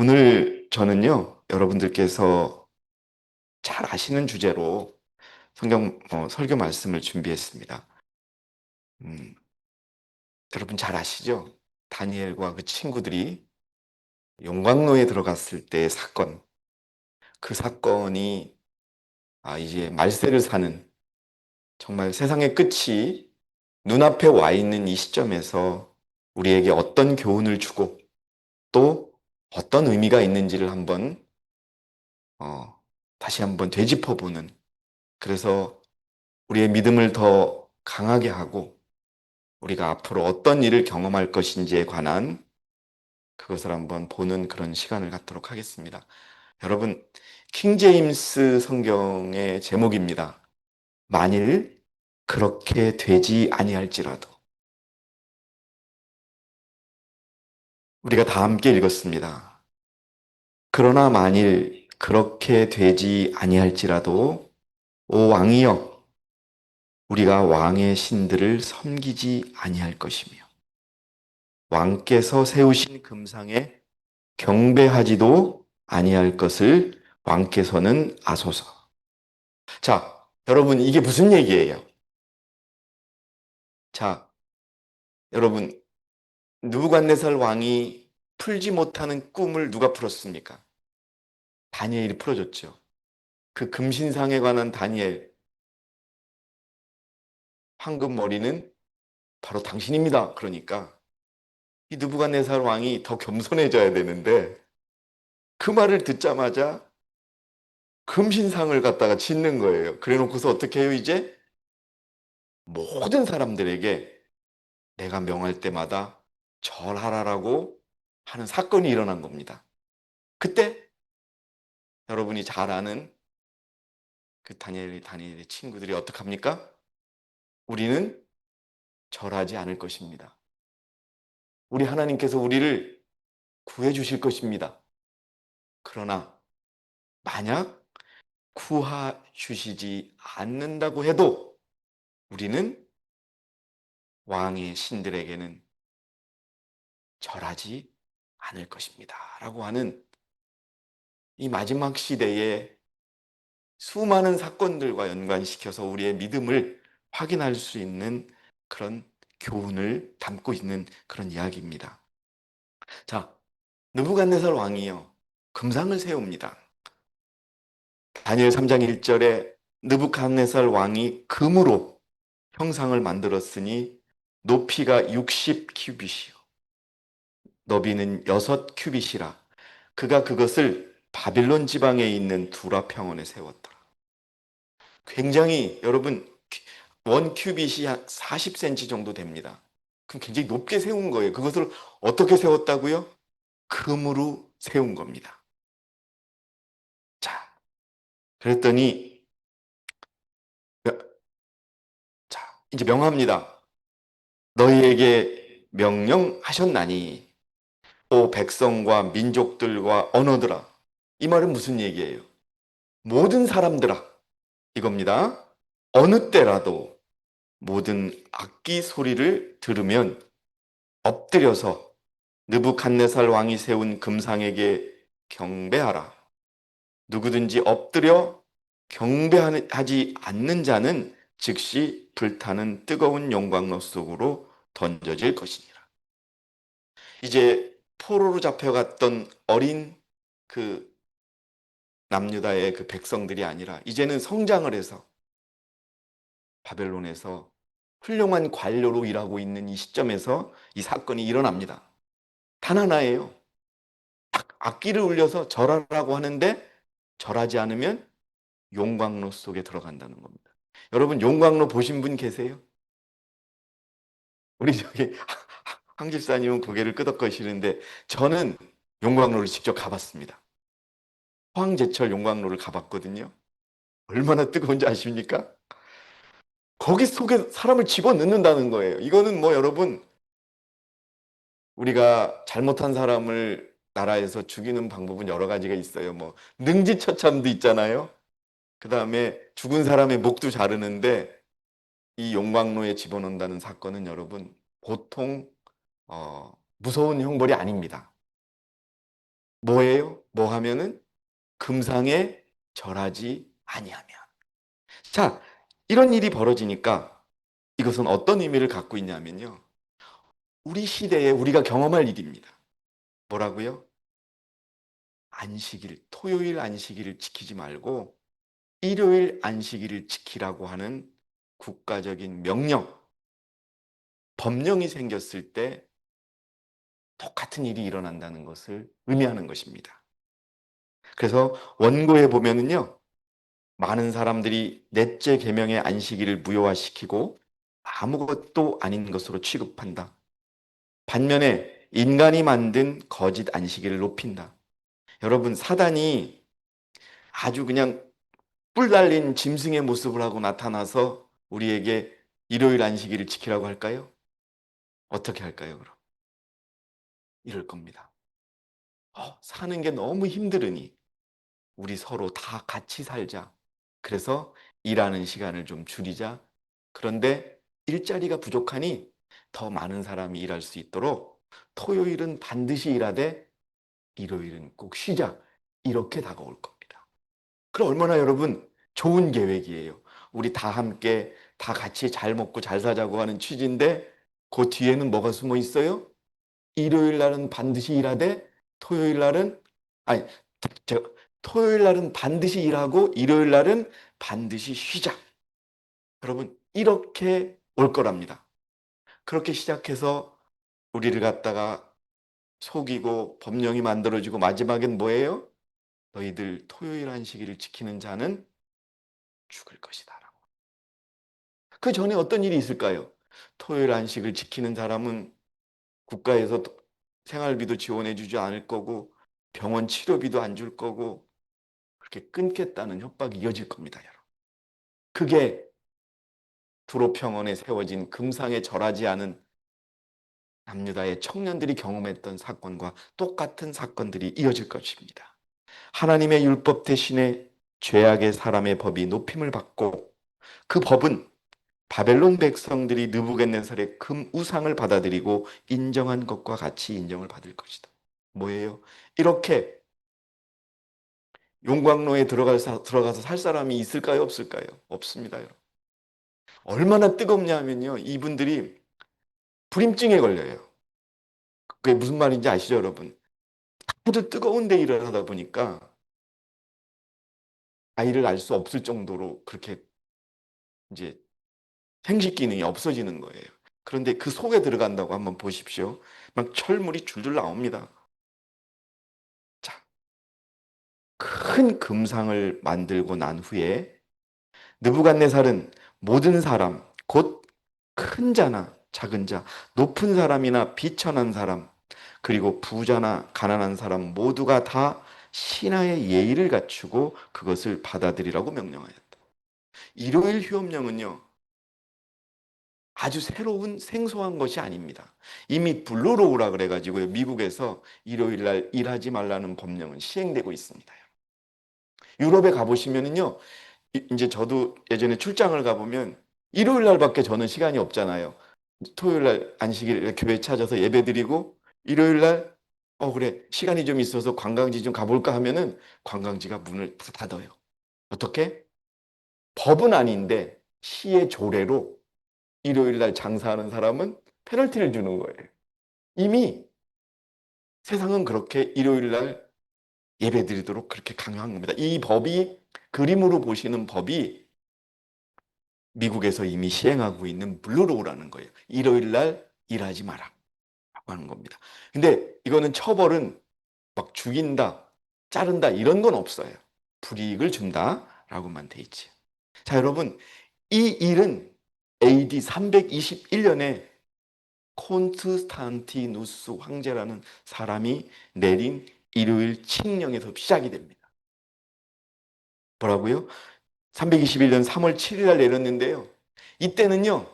오늘 저는요, 여러분들께서 잘 아시는 주제로 성경 설교 말씀을 준비했습니다. 음, 여러분 잘 아시죠? 다니엘과 그 친구들이 용광로에 들어갔을 때의 사건, 그 사건이 이제 말세를 사는 정말 세상의 끝이 눈앞에 와 있는 이 시점에서 우리에게 어떤 교훈을 주고 또 어떤 의미가 있는지를 다시 한번 되짚어보는, 그래서 우리의 믿음을 더 강하게 하고 우리가 앞으로 어떤 일을 경험할 것인지에 관한 그것을 한번 보는 그런 시간을 갖도록 하겠습니다. 여러분, 킹제임스 성경의 제목입니다. 만일 그렇게 되지 아니할지라도. 우리가 다 함께 읽었습니다. 그러나 만일 그렇게 되지 아니할지라도 오 왕이여, 우리가 왕의 신들을 섬기지 아니할 것이며 왕께서 세우신 금상에 경배하지도 아니할 것을 왕께서는 아소서. 자, 여러분, 이게 무슨 얘기예요? 자, 여러분, 느부갓네살 왕이 풀지 못하는 꿈을 누가 풀었습니까? 다니엘이 풀어줬죠. 그 금신상에 관한 다니엘, 황금 머리는 바로 당신입니다. 그러니까 이 느부갓네살 왕이 더 겸손해져야 되는데 그 말을 듣자마자 금신상을 갖다가 짓는 거예요. 그래 놓고서 어떻게 해요, 이제? 모든 사람들에게 내가 명할 때마다 절하라라고 하는 사건이 일어난 겁니다. 그때 여러분이 잘 아는 그 다니엘의 친구들이 어떡합니까? 우리는 절하지 않을 것입니다. 우리 하나님께서 우리를 구해 주실 것입니다. 그러나 만약 구하 주시지 않는다고 해도 우리는 왕의 신들에게는 절하지 않을 것입니다. 라고 하는 이 마지막 시대에 수많은 사건들과 연관시켜서 우리의 믿음을 확인할 수 있는 그런 교훈을 담고 있는 그런 이야기입니다. 자, 느부갓네살 왕이요, 금상을 세웁니다. 다니엘 3장 1절에 느부갓네살 왕이 금으로 형상을 만들었으니 높이가 60 큐빗이요 너비는 6 큐빗이라 그가 그것을 바빌론 지방에 있는 두라 평원에 세웠더라. 굉장히 여러분, 원 큐빗이 한 40cm 정도 됩니다. 그럼 굉장히 높게 세운 거예요. 그것을 어떻게 세웠다고요? 금으로 세운 겁니다. 자, 그랬더니 자, 이제 명합니다. 너희에게 명령하셨나니 오 백성과 민족들과 언어들아. 이 말은 무슨 얘기예요? 모든 사람들아, 이겁니다. 어느 때라도 모든 악기 소리를 들으면 엎드려서 느부갓네살 왕이 세운 금상에게 경배하라. 누구든지 엎드려 경배하지 않는 자는 즉시 불타는 뜨거운 용광로 속으로 던져질 것이니라. 이제 포로로 잡혀갔던 어린 그 남유다의 그 백성들이 아니라 이제는 성장을 해서 바벨론에서 훌륭한 관료로 일하고 있는 이 시점에서 이 사건이 일어납니다. 단 하나예요. 악기를 울려서 절하라고 하는데 절하지 않으면 용광로 속에 들어간다는 겁니다. 여러분, 용광로 보신 분 계세요? 우리 저기 황 집사님은 고개를 끄덕거리시는데 저는 용광로를 직접 가봤습니다. 포항제철 용광로를 가봤거든요. 얼마나 뜨거운지 아십니까? 거기 속에 사람을 집어넣는다는 거예요. 이거는 뭐 여러분, 우리가 잘못한 사람을 나라에서 죽이는 방법은 여러 가지가 있어요. 뭐 능지처참도 있잖아요. 그 다음에 죽은 사람의 목도 자르는데 이 용광로에 집어넣는다는 사건은 여러분 보통 무서운 형벌이 아닙니다. 뭐예요? 뭐 하면은 금상에 절하지 아니하면. 자, 이런 일이 벌어지니까 이것은 어떤 의미를 갖고 있냐면요. 우리 시대에 우리가 경험할 일입니다. 뭐라고요? 안식일, 토요일 안식일을 지키지 말고 일요일 안식일을 지키라고 하는 국가적인 명령, 법령이 생겼을 때 똑같은 일이 일어난다는 것을 의미하는 것입니다. 그래서 원고에 보면은요, 많은 사람들이 넷째 계명의 안식일을 무효화시키고 아무것도 아닌 것으로 취급한다. 반면에 인간이 만든 거짓 안식일을 높인다. 여러분, 사단이 아주 그냥 뿔 달린 짐승의 모습을 하고 나타나서 우리에게 일요일 안식일을 지키라고 할까요? 어떻게 할까요, 그럼? 이럴 겁니다. 사는 게 너무 힘들으니 우리 서로 다 같이 살자. 그래서 일하는 시간을 좀 줄이자. 그런데 일자리가 부족하니 더 많은 사람이 일할 수 있도록 토요일은 반드시 일하되 일요일은 꼭 쉬자. 이렇게 다가올 겁니다. 그럼 얼마나 여러분 좋은 계획이에요. 우리 다 함께 다 같이 잘 먹고 잘 사자고 하는 취지인데 그 뒤에는 뭐가 숨어 있어요? 일요일 날은 반드시 일하되 토요일 날은 아니 제가 토요일 날은 반드시 일하고 일요일 날은 반드시 쉬자. 여러분 이렇게 올 거랍니다. 그렇게 시작해서 우리를 갖다가 속이고 법령이 만들어지고 마지막엔 뭐예요? 너희들 토요일 안식일을 지키는 자는 죽을 것이다. 그 전에 어떤 일이 있을까요? 토요일 안식을 지키는 사람은 국가에서 생활비도 지원해 주지 않을 거고 병원 치료비도 안 줄 거고 그렇게 끊겠다는 협박이 이어질 겁니다, 여러분. 그게 두로평원에 세워진 금상에 절하지 않은 남유다의 청년들이 경험했던 사건과 똑같은 사건들이 이어질 것입니다. 하나님의 율법 대신에 죄악의 사람의 법이 높임을 받고 그 법은 바벨론 백성들이 느부갓네살의 금 우상을 받아들이고 인정한 것과 같이 인정을 받을 것이다. 뭐예요? 이렇게 용광로에 들어가서 살 사람이 있을까요? 없을까요? 없습니다, 여러분. 얼마나 뜨겁냐면요. 이분들이 불임증에 걸려요. 그게 무슨 말인지 아시죠, 여러분? 아주 뜨거운 데 일을 하다 보니까 아이를 알 수 없을 정도로 그렇게 이제 생식 기능이 없어지는 거예요. 그런데 그 속에 들어간다고 한번 보십시오. 막 철물이 줄줄 나옵니다. 자, 큰 금상을 만들고 난 후에 느부갓네살은 모든 사람, 곧 큰 자나 작은 자, 높은 사람이나 비천한 사람, 그리고 부자나 가난한 사람 모두가 다 신하의 예의를 갖추고 그것을 받아들이라고 명령하였다. 일요일 휴업령은요, 아주 새로운 생소한 것이 아닙니다. 이미 블루로우라 그래가지고요, 미국에서 일요일 날 일하지 말라는 법령은 시행되고 있습니다. 유럽에 가보시면은요, 이제 저도 예전에 출장을 가보면 일요일 날밖에 저는 시간이 없잖아요. 토요일 날 안식일 교회 찾아서 예배 드리고 일요일 날 그래 시간이 좀 있어서 관광지 좀 가볼까 하면은 관광지가 문을 닫아요. 어떻게? 법은 아닌데 시의 조례로 일요일 날 장사하는 사람은 페널티를 주는 거예요. 이미 세상은 그렇게 일요일 날 예배 드리도록 그렇게 강요한 겁니다. 이 법이 그림으로 보시는 법이 미국에서 이미 시행하고 있는 블루로우라는 거예요. 일요일 날 일하지 마라 라고 하는 겁니다. 근데 이거는 처벌은 막 죽인다, 자른다 이런 건 없어요. 불이익을 준다라고만 돼 있지. 자, 여러분 이 일은 AD 321년에 콘스탄티누스 황제라는 사람이 내린 일요일 칙령에서 시작이 됩니다. 뭐라고요? 321년 3월 7일 날 내렸는데요. 이때는요.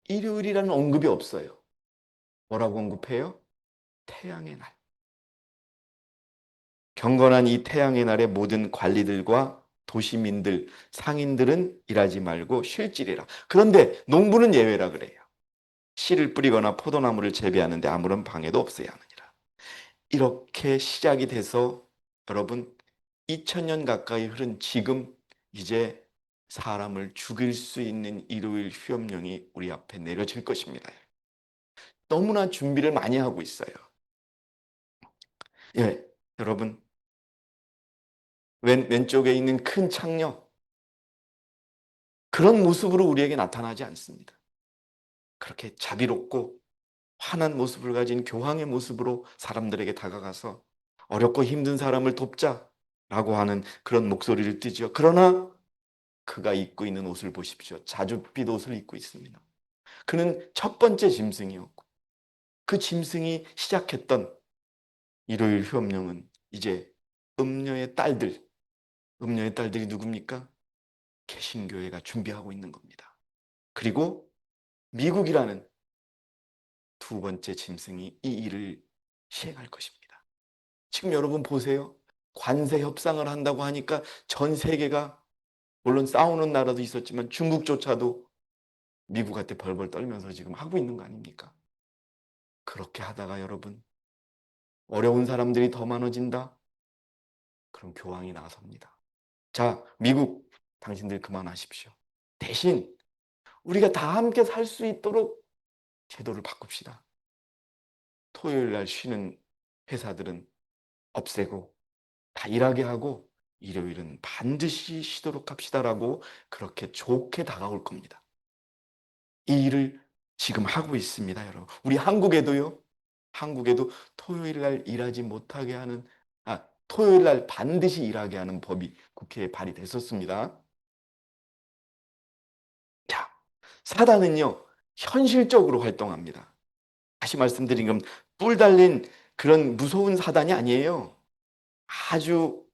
일요일이라는 언급이 없어요. 뭐라고 언급해요? 태양의 날. 경건한 이 태양의 날에 모든 관리들과 도시민들, 상인들은 일하지 말고 쉴지리라. 그런데 농부는 예외라 그래요. 씨를 뿌리거나 포도나무를 재배하는데 아무런 방해도 없어야 하느니라. 이렇게 시작이 돼서 여러분 2000년 가까이 흐른 지금 이제 사람을 죽일 수 있는 일요일 휴업령이 우리 앞에 내려질 것입니다. 너무나 준비를 많이 하고 있어요. 예, 여러분 왼쪽에 있는 큰 창녀 그런 모습으로 우리에게 나타나지 않습니다. 그렇게 자비롭고 환한 모습을 가진 교황의 모습으로 사람들에게 다가가서 어렵고 힘든 사람을 돕자라고 하는 그런 목소리를 띠죠. 그러나 그가 입고 있는 옷을 보십시오. 자줏빛 옷을 입고 있습니다. 그는 첫 번째 짐승이었고 그 짐승이 시작했던 일요일 휴업령은 이제 음녀의 딸들, 음녀의 딸들이 누굽니까? 개신교회가 준비하고 있는 겁니다. 그리고 미국이라는 두 번째 짐승이 이 일을 시행할 것입니다. 지금 여러분 보세요. 관세 협상을 한다고 하니까 전 세계가 물론 싸우는 나라도 있었지만 중국조차도 미국한테 벌벌 떨면서 지금 하고 있는 거 아닙니까? 그렇게 하다가 여러분 어려운 사람들이 더 많아진다? 그럼 교황이 나섭니다. 자, 미국 당신들 그만하십시오. 대신 우리가 다 함께 살 수 있도록 제도를 바꿉시다. 토요일 날 쉬는 회사들은 없애고 다 일하게 하고 일요일은 반드시 쉬도록 합시다라고 그렇게 좋게 다가올 겁니다. 이 일을 지금 하고 있습니다, 여러분. 우리 한국에도요. 한국에도 토요일 날 일하지 못하게 하는 토요일 날 반드시 일하게 하는 법이 국회에 발의됐었습니다. 자, 사단은요. 현실적으로 활동합니다. 다시 말씀드린 건 뿔 달린 그런 무서운 사단이 아니에요. 아주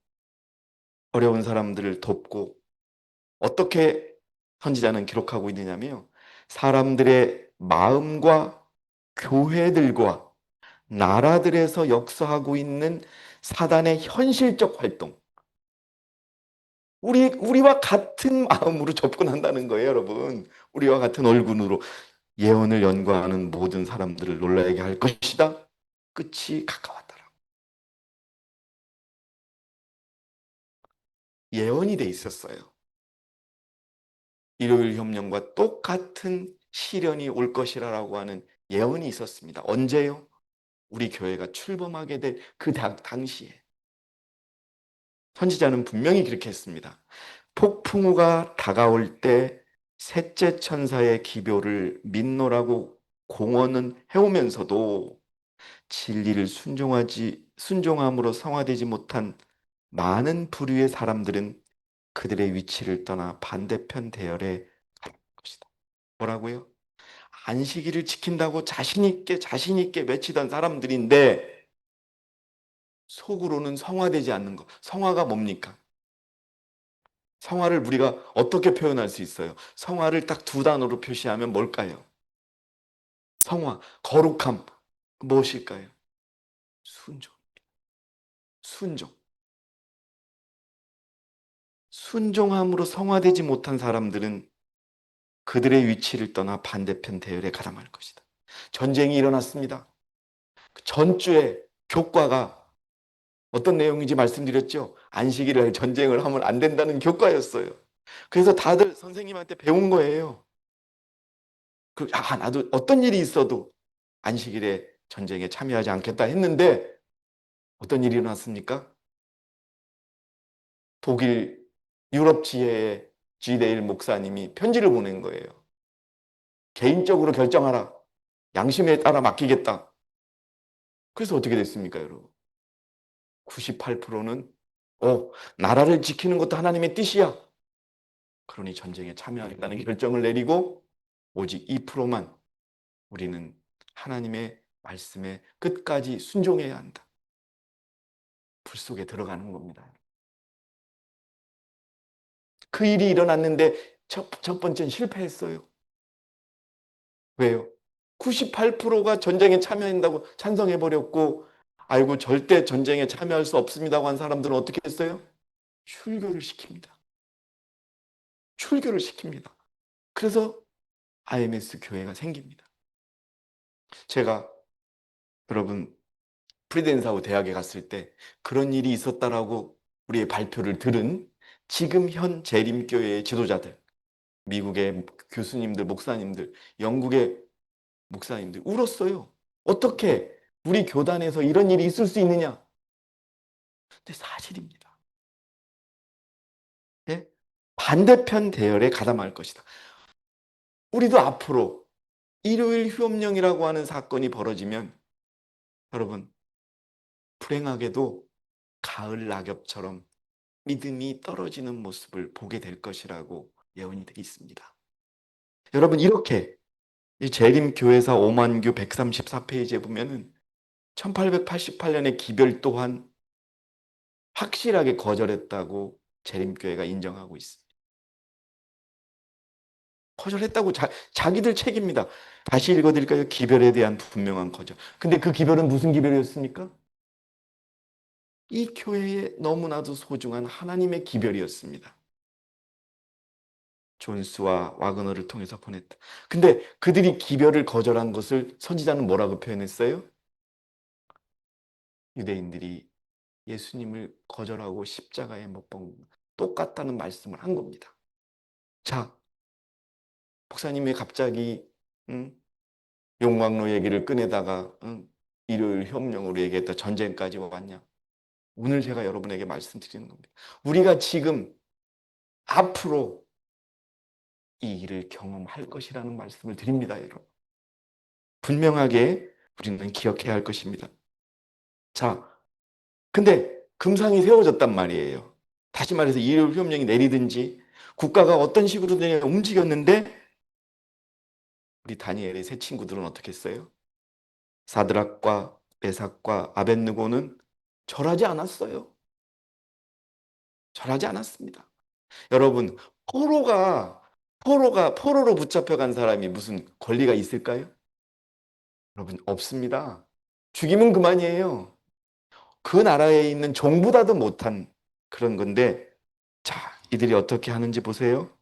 어려운 사람들을 돕고 어떻게 선지자는 기록하고 있느냐면요. 사람들의 마음과 교회들과 나라들에서 역사하고 있는 사단의 현실적 활동. 우리와 같은 마음으로 접근한다는 거예요, 여러분. 우리와 같은 얼굴으로 예언을 연구하는 모든 사람들을 놀라게 할 것이다. 끝이 가까웠더라. 예언이 돼 있었어요. 일요일 협령과 똑같은 시련이 올 것이라고 하는 예언이 있었습니다. 언제요? 우리 교회가 출범하게 될 그 당시에. 선지자는 분명히 그렇게 했습니다. 폭풍우가 다가올 때 셋째 천사의 기묘를 믿노라고 공언은 해오면서도 진리를 순종함으로 성화되지 못한 많은 부류의 사람들은 그들의 위치를 떠나 반대편 대열에 갈 것이다. 뭐라고요? 안식일을 지킨다고 자신 있게 외치던 사람들인데 속으로는 성화되지 않는 것. 성화가 뭡니까? 성화를 우리가 어떻게 표현할 수 있어요? 성화를 딱 두 단어로 표시하면 뭘까요? 성화, 거룩함. 무엇일까요? 순종. 순종. 순종함으로 성화되지 못한 사람들은 그들의 위치를 떠나 반대편 대열에 가담할 것이다. 전쟁이 일어났습니다. 전주에 교과가 어떤 내용인지 말씀드렸죠? 안식일에 전쟁을 하면 안 된다는 교과였어요. 그래서 다들 선생님한테 배운 거예요. 나도 어떤 일이 있어도 안식일에 전쟁에 참여하지 않겠다 했는데 어떤 일이 일어났습니까? 독일 유럽 지회의 지데일 목사님이 편지를 보낸 거예요. 개인적으로 결정하라. 양심에 따라 맡기겠다. 그래서 어떻게 됐습니까, 여러분? 98%는 나라를 지키는 것도 하나님의 뜻이야. 그러니 전쟁에 참여하겠다는 결정을 내리고 오직 2%만 우리는 하나님의 말씀에 끝까지 순종해야 한다. 불 속에 들어가는 겁니다. 그 일이 일어났는데 첫 번째는 실패했어요. 왜요? 98%가 전쟁에 참여한다고 찬성해버렸고 아이고 절대 전쟁에 참여할 수 없습니다고 한 사람들은 어떻게 했어요? 출교를 시킵니다. 출교를 시킵니다. 그래서 IMS 교회가 생깁니다. 제가 여러분 프리덴사우 대학에 갔을 때 그런 일이 있었다라고 우리의 발표를 들은 지금 현 재림교회의 지도자들, 미국의 교수님들, 목사님들, 영국의 목사님들 울었어요. 어떻게 우리 교단에서 이런 일이 있을 수 있느냐? 근데 사실입니다. 예? 반대편 대열에 가담할 것이다. 우리도 앞으로 일요일 휴업령이라고 하는 사건이 벌어지면 여러분 불행하게도 가을 낙엽처럼 믿음이 떨어지는 모습을 보게 될 것이라고 예언이 되어 있습니다. 여러분 이렇게 이 재림교회사 오만규 134페이지에 보면은 1888년의 기별 또한 확실하게 거절했다고 재림교회가 인정하고 있습니다. 거절했다고 자기들 책입니다. 다시 읽어드릴까요? 기별에 대한 분명한 거절. 근데 그 기별은 무슨 기별이었습니까? 이 교회에 너무나도 소중한 하나님의 기별이었습니다. 존스와 와그너를 통해서 보냈다. 근데 그들이 기별을 거절한 것을 선지자는 뭐라고 표현했어요? 유대인들이 예수님을 거절하고 십자가에 못 박는 똑같다는 말씀을 한 겁니다. 자, 목사님이 갑자기 용광로 얘기를 꺼내다가 일요일 협령으로 얘기했다 전쟁까지 왔냐? 오늘 제가 여러분에게 말씀드리는 겁니다. 우리가 지금 앞으로 이 일을 경험할 것이라는 말씀을 드립니다, 여러분. 분명하게 우리는 기억해야 할 것입니다. 자, 근데 금상이 세워졌단 말이에요. 다시 말해서 일요일 협령이 내리든지 국가가 어떤 식으로든 움직였는데 우리 다니엘의 세 친구들은 어떻게 했어요? 사드락과 메삭과 아벳느고는 절하지 않았어요. 절하지 않았습니다. 여러분, 포로로 붙잡혀간 사람이 무슨 권리가 있을까요? 여러분, 없습니다. 죽이면 그만이에요. 그 나라에 있는 종보다도 못한 그런 건데, 자, 이들이 어떻게 하는지 보세요.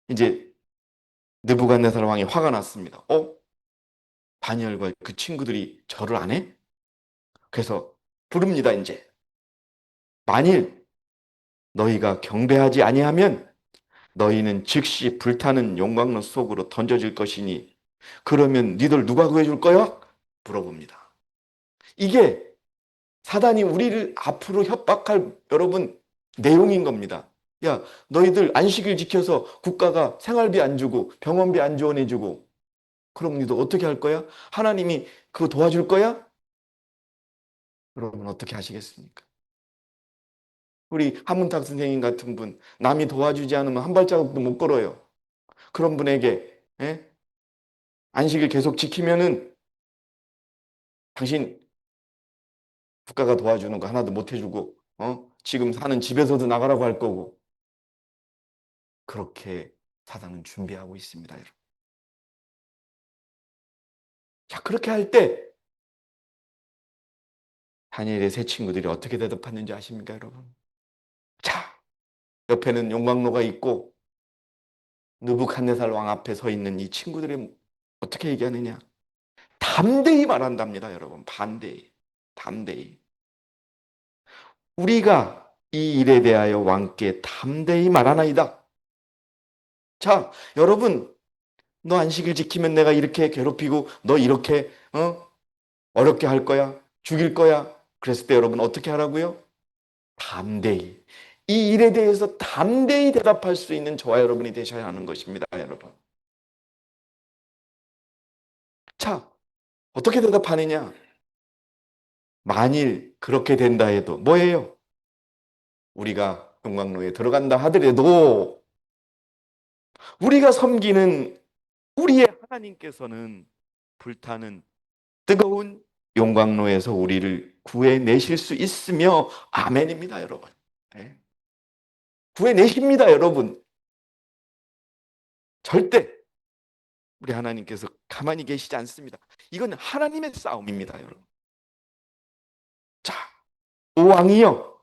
이제 느부갓네살 왕이 화가 났습니다. 다니엘과 그 친구들이 절을 안 해? 그래서 부릅니다, 이제. 만일 너희가 경배하지 아니하면 너희는 즉시 불타는 용광로 속으로 던져질 것이니 그러면 니들 누가 구해줄 거야? 물어봅니다. 이게 사단이 우리를 앞으로 협박할 여러분 내용인 겁니다. 야, 너희들 안식일 지켜서 국가가 생활비 안 주고 병원비 안 지원해주고 그럼 너희들 어떻게 할 거야? 하나님이 그거 도와줄 거야? 여러분 어떻게 하시겠습니까? 우리 한문탁 선생님 같은 분 남이 도와주지 않으면 한 발자국도 못 걸어요. 그런 분에게 안식일 계속 지키면은 당신 국가가 도와주는 거 하나도 못 해주고 지금 사는 집에서도 나가라고 할 거고 그렇게 사단은 준비하고 있습니다. 여러분. 자 그렇게 할 때 다니엘의 세 친구들이 어떻게 대답했는지 아십니까 여러분? 자 옆에는 용광로가 있고 느부갓네살 왕 앞에 서 있는 이 친구들이 어떻게 얘기하느냐? 담대히 말한답니다 여러분. 담대히. 우리가 이 일에 대하여 왕께 담대히 말하나이다. 자 여러분 너 안식일 지키면 내가 이렇게 괴롭히고 너 이렇게 어렵게 할 거야. 죽일 거야. 그랬을 때 여러분 어떻게 하라고요? 담대히. 이 일에 대해서 담대히 대답할 수 있는 저와 여러분이 되셔야 하는 것입니다. 여러분. 자, 어떻게 대답하느냐? 만일 그렇게 된다 해도 뭐예요? 우리가 용광로에 들어간다 하더라도 우리가 섬기는 우리의 하나님께서는 불타는 뜨거운 용광로에서 우리를 구해내실 수 있으며 아멘입니다 여러분. 네. 구해내십니다 여러분. 절대 우리 하나님께서 가만히 계시지 않습니다. 이건 하나님의 싸움입니다 여러분. 자, 오 왕이여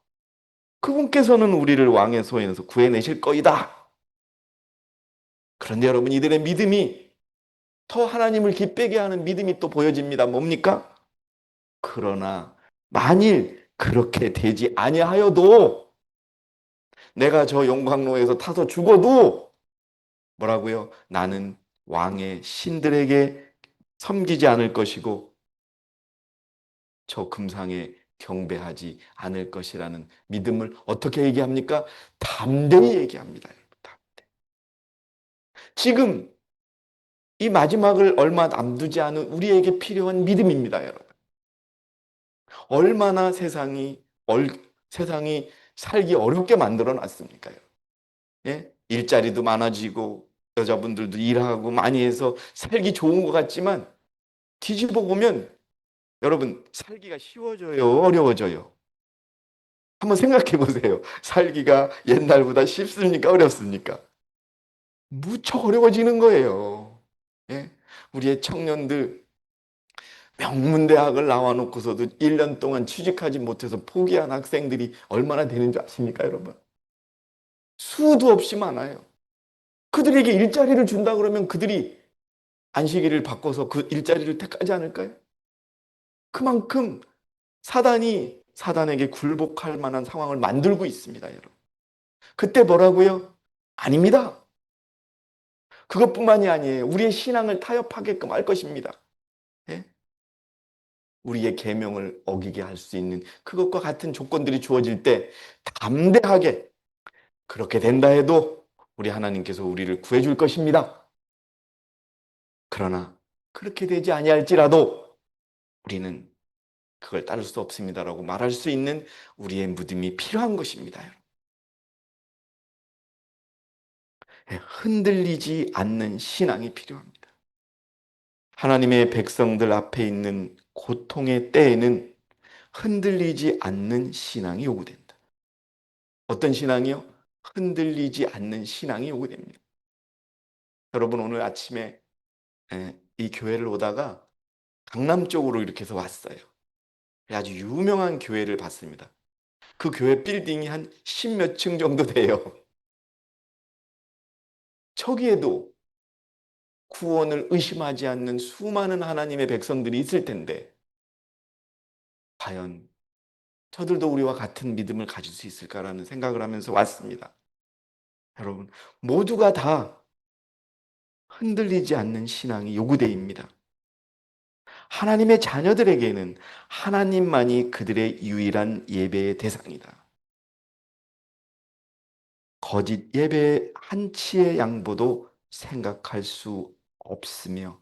그분께서는 우리를 왕의 손에서 구해내실 거이다. 그런데 여러분 이들의 믿음이 더 하나님을 기쁘게 하는 믿음이 또 보여집니다. 뭡니까? 그러나 만일 그렇게 되지 아니하여도 내가 저 용광로에서 타서 죽어도 뭐라고요? 나는 왕의 신들에게 섬기지 않을 것이고 저 금상에 경배하지 않을 것이라는 믿음을 어떻게 얘기합니까? 담대히 얘기합니다. 지금 이 마지막을 얼마 남두지 않은 우리에게 필요한 믿음입니다, 여러분. 얼마나 세상이 살기 어렵게 만들어 놨습니까? 예? 일자리도 많아지고 여자분들도 일하고 많이 해서 살기 좋은 것 같지만 뒤집어 보면 여러분 살기가 쉬워져요, 어려워져요? 한번 생각해 보세요. 살기가 옛날보다 쉽습니까? 어렵습니까? 무척 어려워지는 거예요. 예? 우리의 청년들 명문대학을 나와놓고서도 1년 동안 취직하지 못해서 포기한 학생들이 얼마나 되는 줄 아십니까, 여러분? 수도 없이 많아요. 그들에게 일자리를 준다 그러면 그들이 안식일을 바꿔서 그 일자리를 택하지 않을까요? 그만큼 사단에게 굴복할 만한 상황을 만들고 있습니다, 여러분. 그때 뭐라고요? 아닙니다. 그것뿐만이 아니에요. 우리의 신앙을 타협하게끔 할 것입니다. 예? 우리의 계명을 어기게 할 수 있는 그것과 같은 조건들이 주어질 때 담대하게 그렇게 된다 해도 우리 하나님께서 우리를 구해줄 것입니다. 그러나 그렇게 되지 아니할지라도 우리는 그걸 따를 수 없습니다라고 말할 수 있는 우리의 믿음이 필요한 것입니다. 흔들리지 않는 신앙이 필요합니다. 하나님의 백성들 앞에 있는 고통의 때에는 흔들리지 않는 신앙이 요구된다. 어떤 신앙이요? 흔들리지 않는 신앙이 요구됩니다. 여러분 오늘 아침에 이 교회를 오다가 강남 쪽으로 이렇게 해서 왔어요. 아주 유명한 교회를 봤습니다. 그 교회 빌딩이 한 10몇 층 정도 돼요. 저기에도 구원을 의심하지 않는 수많은 하나님의 백성들이 있을 텐데 과연 저들도 우리와 같은 믿음을 가질 수 있을까라는 생각을 하면서 왔습니다. 여러분 모두가 다 흔들리지 않는 신앙이 요구되입니다. 하나님의 자녀들에게는 하나님만이 그들의 유일한 예배의 대상이다. 거짓 예배의 한치의 양보도 생각할 수 없으며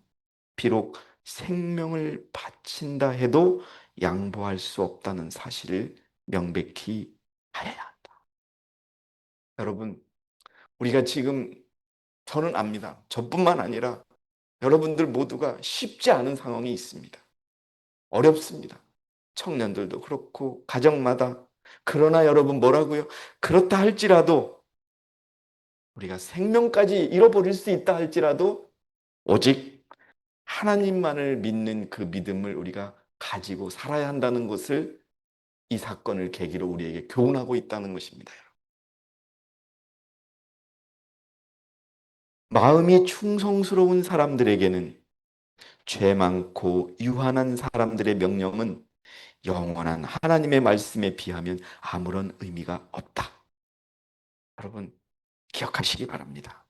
비록 생명을 바친다 해도 양보할 수 없다는 사실을 명백히 알아야 한다. 여러분, 우리가 지금 저는 압니다. 저뿐만 아니라 여러분들 모두가 쉽지 않은 상황이 있습니다. 어렵습니다. 청년들도 그렇고 가정마다. 그러나 여러분 뭐라고요? 그렇다 할지라도 우리가 생명까지 잃어버릴 수 있다 할지라도 오직 하나님만을 믿는 그 믿음을 우리가 가지고 살아야 한다는 것을 이 사건을 계기로 우리에게 교훈하고 있다는 것입니다. 마음이 충성스러운 사람들에게는 죄 많고 유한한 사람들의 명령은 영원한 하나님의 말씀에 비하면 아무런 의미가 없다. 여러분 기억하시기 바랍니다.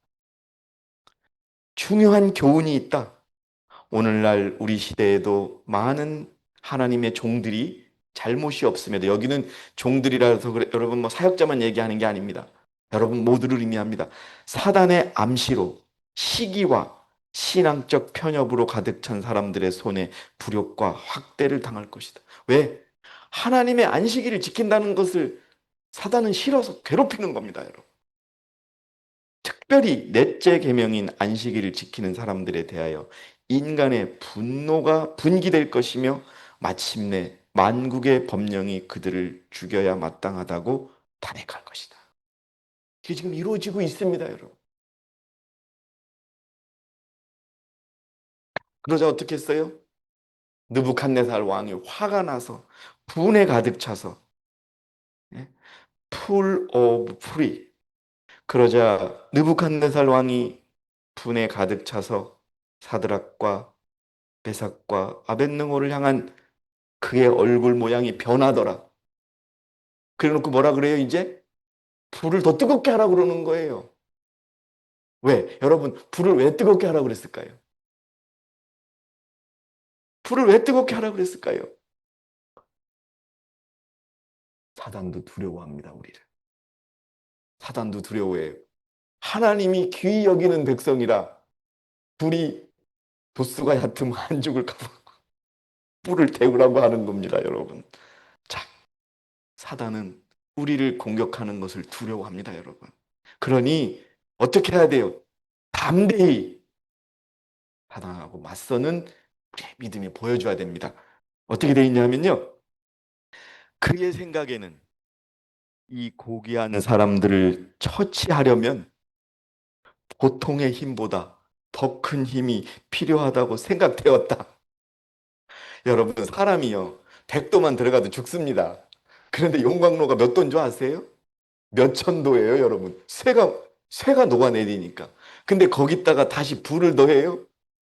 중요한 교훈이 있다. 오늘날 우리 시대에도 많은 하나님의 종들이 잘못이 없음에도 여기는 종들이라서 그래, 여러분 뭐 사역자만 얘기하는 게 아닙니다. 여러분 모두를 의미합니다. 사단의 암시로 시기와 신앙적 편협으로 가득 찬 사람들의 손에 불욕과 확대를 당할 것이다. 왜? 하나님의 안식일을 지킨다는 것을 사단은 싫어서 괴롭히는 겁니다, 여러분. 특별히 넷째 계명인 안식일을 지키는 사람들에 대하여 인간의 분노가 분기될 것이며 마침내 만국의 법령이 그들을 죽여야 마땅하다고 탄핵할 것이다. 이게 지금 이루어지고 있습니다, 여러분. 그러자 어떻게 했어요? 느부갓네살 왕이 화가 나서 분에 가득 차서 풀 오브 프리 그러자 느부갓네살 왕이 분에 가득 차서 사드락과 메삭과 아벳느고를 향한 그의 얼굴 모양이 변하더라. 그래놓고 뭐라 그래요? 이제 불을 더 뜨겁게 하라 그러는 거예요. 왜? 여러분, 불을 왜 뜨겁게 하라 그랬을까요? 불을 왜 뜨겁게 하라 그랬을까요? 사단도 두려워합니다, 우리를. 사단도 두려워해요. 하나님이 귀히 여기는 백성이라 불이 도수가 얕으면 안 죽을까 봐 불을 태우라고 하는 겁니다, 여러분. 자, 사단은 우리를 공격하는 것을 두려워합니다, 여러분. 그러니 어떻게 해야 돼요? 담대히 사단하고 맞서는 우리의 믿음이 보여줘야 됩니다. 어떻게 돼 있냐면요. 그의 생각에는 이 고귀한 사람들을 처치하려면 보통의 힘보다 더 큰 힘이 필요하다고 생각되었다. 여러분, 사람이요. 100도만 들어가도 죽습니다. 그런데 용광로가 몇 도인 줄 아세요? 몇 천도예요, 여러분. 쇠가 녹아내리니까. 근데 거기다가 다시 불을 더해요?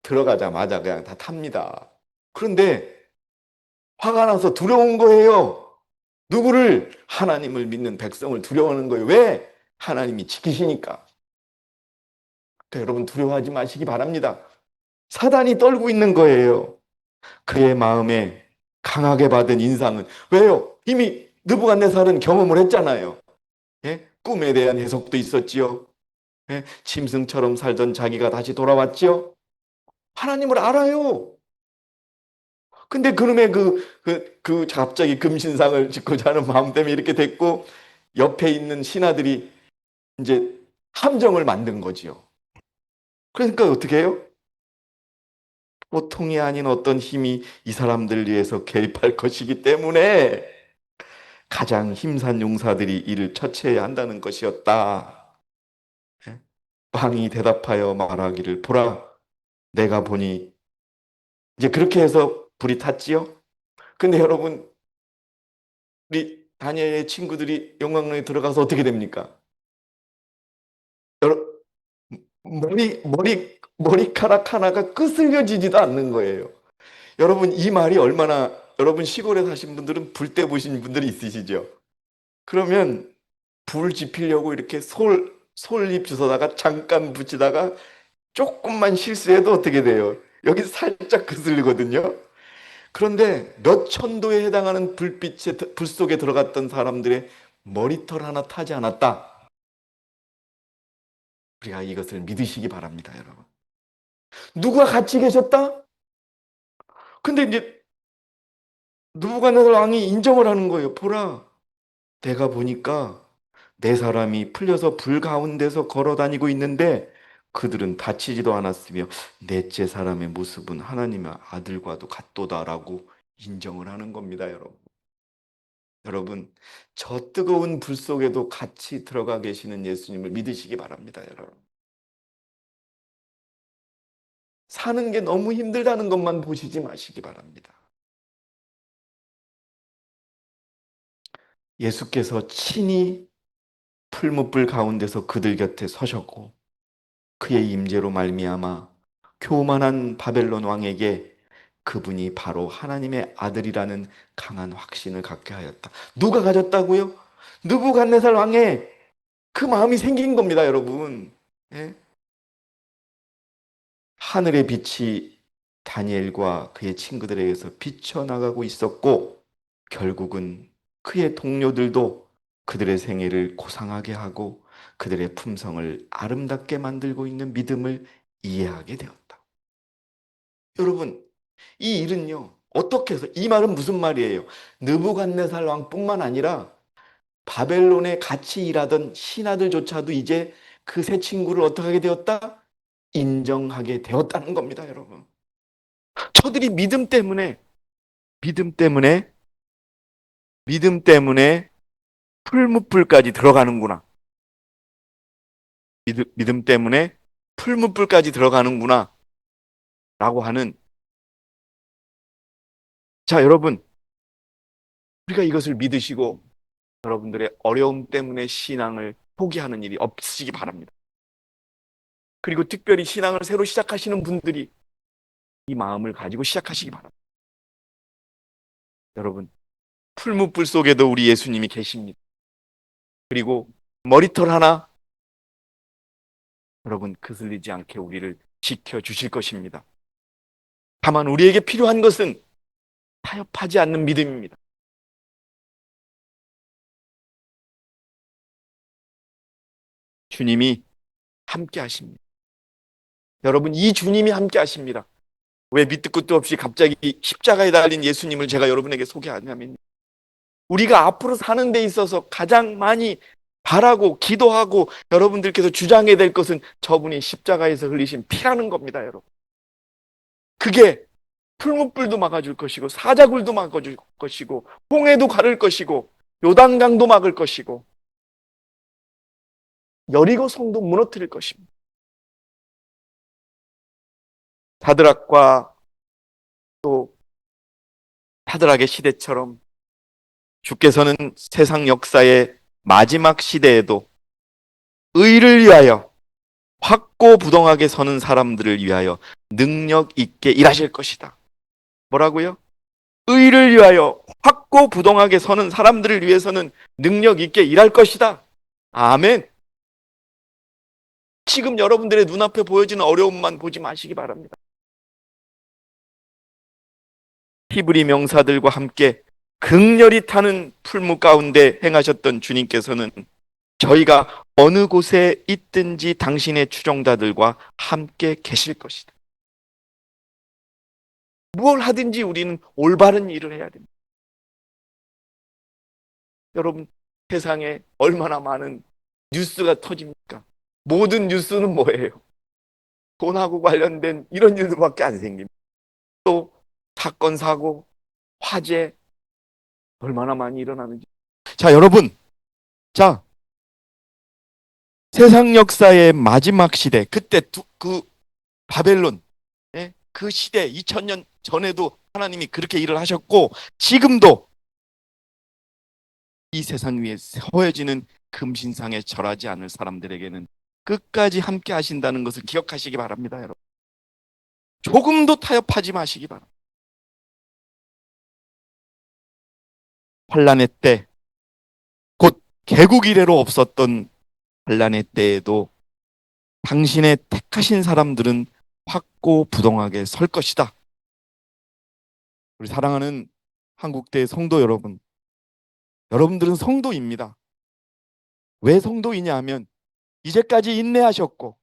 들어가자마자 그냥 다 탑니다. 그런데 화가 나서 두려운 거예요. 누구를? 하나님을 믿는 백성을 두려워하는 거예요. 왜? 하나님이 지키시니까. 그러니까 여러분 두려워하지 마시기 바랍니다. 사단이 떨고 있는 거예요. 그의 마음에 강하게 받은 인상은 왜요? 이미 느부갓네살은 경험을 했잖아요. 예? 꿈에 대한 해석도 있었지요. 예? 짐승처럼 살던 자기가 다시 돌아왔지요. 하나님을 알아요. 근데 그놈의 갑자기 금신상을 짓고자 하는 마음 때문에 이렇게 됐고, 옆에 있는 신하들이 이제 함정을 만든 거지요. 그러니까 어떻게 해요? 보통이 아닌 어떤 힘이 이 사람들 위해서 개입할 것이기 때문에 가장 힘산 용사들이 이를 처치해야 한다는 것이었다. 예? 왕이 대답하여 말하기를 보라, 내가 보니 이제 그렇게 해서 불이 탔지요. 근데 여러분, 우리 다니엘의 친구들이 영광로에 들어가서 어떻게 됩니까? 여러, 머리카락 하나가 끄슬려지지도 않는 거예요. 여러분, 이 말이 얼마나, 여러분 시골에 사신 분들은 불 때 보신 분들이 있으시죠? 그러면 불 지피려고 이렇게 솔잎 주워다가 잠깐 붙이다가 조금만 실수해도 어떻게 돼요? 여기 살짝 거슬리거든요. 그런데 몇 천도에 해당하는 불 속에 들어갔던 사람들의 머리털 하나 타지 않았다. 우리가 이것을 믿으시기 바랍니다, 여러분. 누가 같이 계셨다? 근데 이제 느부갓네살 왕이 인정을 하는 거예요. 보라, 내가 보니까 내 사람이 풀려서 불 가운데서 걸어 다니고 있는데 그들은 다치지도 않았으며 넷째 사람의 모습은 하나님의 아들과도 같도다라고 인정을 하는 겁니다, 여러분. 여러분, 저 뜨거운 불 속에도 같이 들어가 계시는 예수님을 믿으시기 바랍니다, 여러분. 사는 게 너무 힘들다는 것만 보시지 마시기 바랍니다. 예수께서 친히 풀무불 가운데서 그들 곁에 서셨고 그의 임재로 말미암아 교만한 바벨론 왕에게 그분이 바로 하나님의 아들이라는 강한 확신을 갖게 하였다. 누가 가졌다고요? 느부갓네살 왕의 그 마음이 생긴 겁니다, 여러분. 예? 하늘의 빛이 다니엘과 그의 친구들에게서 비쳐나가고 있었고 결국은 그의 동료들도 그들의 생애를 고상하게 하고 그들의 품성을 아름답게 만들고 있는 믿음을 이해하게 되었다. 여러분, 이 일은요, 어떻게 해서, 이 말은 무슨 말이에요? 느부갓네살 왕뿐만 아니라 바벨론에 같이 일하던 신하들조차도 이제 그 세 친구를 어떻게 하게 되었다? 인정하게 되었다는 겁니다, 여러분. 저들이 믿음 때문에, 믿음 때문에 풀무불까지 들어가는구나. 믿음 때문에 풀무불까지 들어가는구나. 라고 하는, 자, 여러분, 우리가 이것을 믿으시고 여러분들의 어려움 때문에 신앙을 포기하는 일이 없으시기 바랍니다. 그리고 특별히 신앙을 새로 시작하시는 분들이 이 마음을 가지고 시작하시기 바랍니다. 여러분, 풀무불 속에도 우리 예수님이 계십니다. 그리고 머리털 하나 여러분 그슬리지 않게 우리를 지켜주실 것입니다. 다만 우리에게 필요한 것은 타협하지 않는 믿음입니다. 주님이 함께 하십니다. 여러분, 이 주님이 함께 하십니다. 왜 밑도 끝도 없이 갑자기 십자가에 달린 예수님을 제가 여러분에게 소개하냐면, 우리가 앞으로 사는 데 있어서 가장 많이 바라고 기도하고 여러분들께서 주장해야 될 것은 저분이 십자가에서 흘리신 피라는 겁니다, 여러분. 그게 풀무불도 막아줄 것이고 사자굴도 막아줄 것이고 홍해도 가를 것이고 요단강도 막을 것이고 여리고 성도 무너뜨릴 것입니다. 사드락과 또 사드락의 시대처럼 주께서는 세상 역사의 마지막 시대에도 의를 위하여 확고부동하게 서는 사람들을 위하여 능력 있게 일하실 것이다. 뭐라고요? 의를 위하여 확고부동하게 서는 사람들을 위해서는 능력 있게 일할 것이다. 아멘. 지금 여러분들의 눈앞에 보여지는 어려움만 보지 마시기 바랍니다. 히브리 명사들과 함께 극렬히 타는 풀무 가운데 행하셨던 주님께서는 저희가 어느 곳에 있든지 당신의 추종자들과 함께 계실 것이다. 무엇을 하든지 우리는 올바른 일을 해야 됩니다. 여러분, 세상에 얼마나 많은 뉴스가 터집니까? 모든 뉴스는 뭐예요? 돈하고 관련된 이런 일들밖에 안 생깁니다. 또 사건, 사고, 화재 얼마나 많이 일어나는지. 자, 여러분. 자, 세상 역사의 마지막 시대, 그때 그 바벨론, 예? 그 시대 2000년 전에도 하나님이 그렇게 일을 하셨고 지금도 이 세상 위에 세워지는 금신상에 절하지 않을 사람들에게는 끝까지 함께 하신다는 것을 기억하시기 바랍니다, 여러분. 조금도 타협하지 마시기 바랍니다. 환란의 때, 곧 개국 이래로 없었던 환란의 때에도 당신의 택하신 사람들은 확고부동하게 설 것이다. 우리 사랑하는 한국대 성도 여러분, 여러분들은 성도입니다. 왜 성도이냐 하면 이제까지 인내하셨고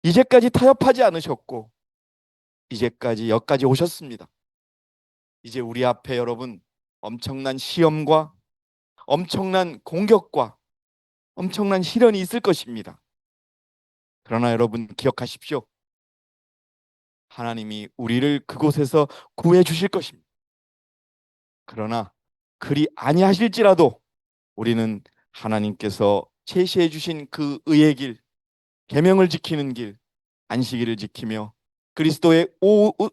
이제까지 타협하지 않으셨고 이제까지 여기까지 오셨습니다. 이제 우리 앞에 여러분 엄청난 시험과 엄청난 공격과 엄청난 시련이 있을 것입니다. 그러나 여러분 기억하십시오. 하나님이 우리를 그곳에서 구해 주실 것입니다. 그러나 그리 아니하실지라도 우리는 하나님께서 제시해 주신 그 의의 길, 계명을 지키는 길, 안식일을 지키며 그리스도의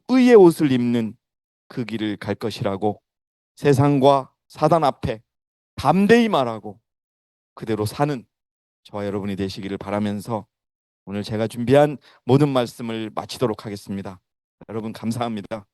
의의 옷을 입는 그 길을 갈 것이라고 세상과 사단 앞에 담대히 말하고 그대로 사는 저와 여러분이 되시기를 바라면서 오늘 제가 준비한 모든 말씀을 마치도록 하겠습니다. 여러분 감사합니다.